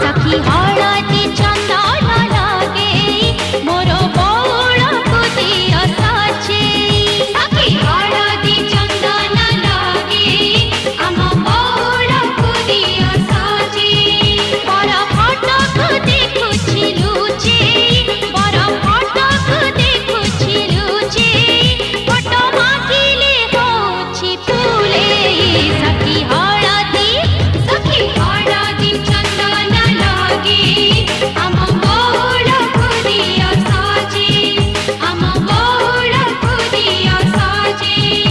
सखी हळदी चंदन लगे मोर बौलକୁ दियो सजेई सखी हळदी चंदन लगे आम बौलକୁ दियो सजेई बर फटक देखुछि लुचेई बर फटक देखुछि लुचेई फोटो मागिले होछि फुलेई सखी हळदी चंदन लगे आम बौलକୁ दियो सजेई आम बौलକୁ दियो सजेई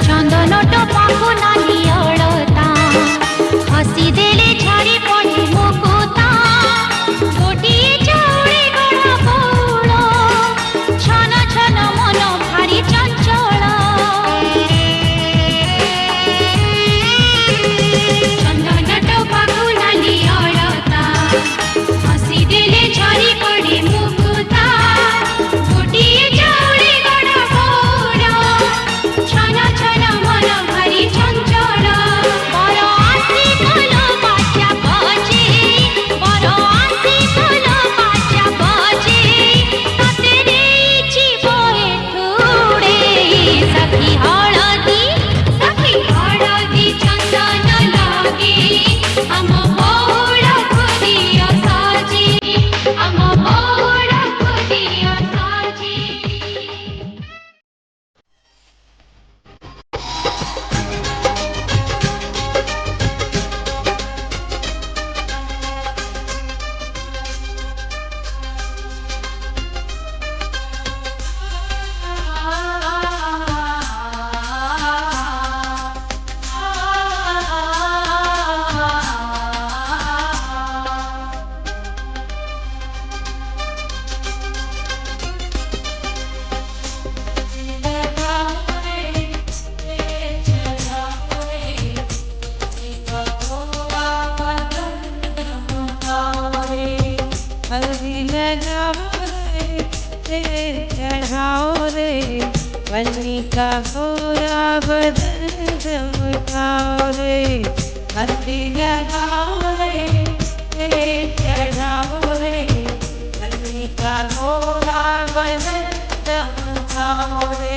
चंदन टपाको नाही अळता हसी देले झाड़ी पड़े मुकुता गोटिए चौड़े गढ़ बौल छन छन मन भारी चंचल चंदन टपाको नाही अळता हसी देले झाड़ी पड़े मुकुता गोटिए चौड़े गढ़ बौल छन छन मन भारी चंचल बर आसी कल बाजा बजे बर आसी कल बाजा बजे तते देछि बहे ठुड़े सखी हळदी चंदन लगे आम बौलକୁ दियो सजेई आम बौलକୁ दियो सजेई हल्दी लगाओ रे चढ़ाओ रे वन्नी का गोरा बदन चमकाओ रे हल्दी लगाओ रे चढ़ाओ रे वन्नी का गोरा बदन चमकाओ रे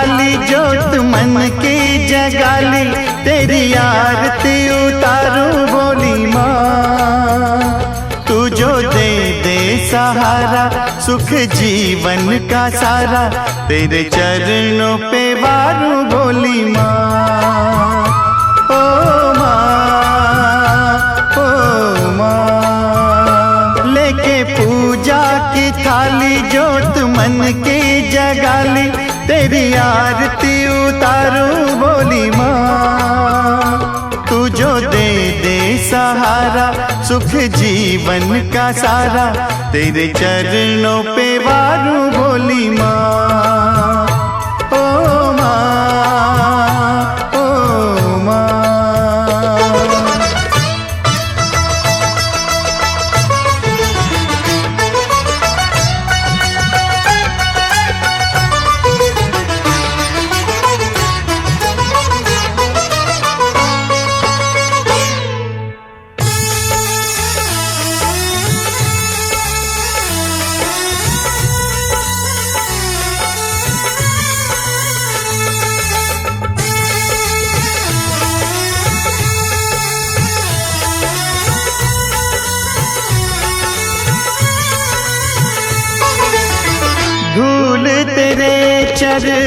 थाली जोत मन की जगाली, तेरी आरती उतारूं बोली माँ। तू जो दे दे सहारा, सुख जीवन का सारा, तेरे चरणों पे वारूं बोली माँ। ओ माँ, ओ माँ। लेके पूजा की थाली जोत मन की जगाली, तेरी आरती उतारूं बोली माँ। तू जो दे दे सहारा, सुख जीवन का सारा, तेरे चरणों पे वारूं बोली माँ। ओ माँ, ओ माँ। धूल तेरे चरणों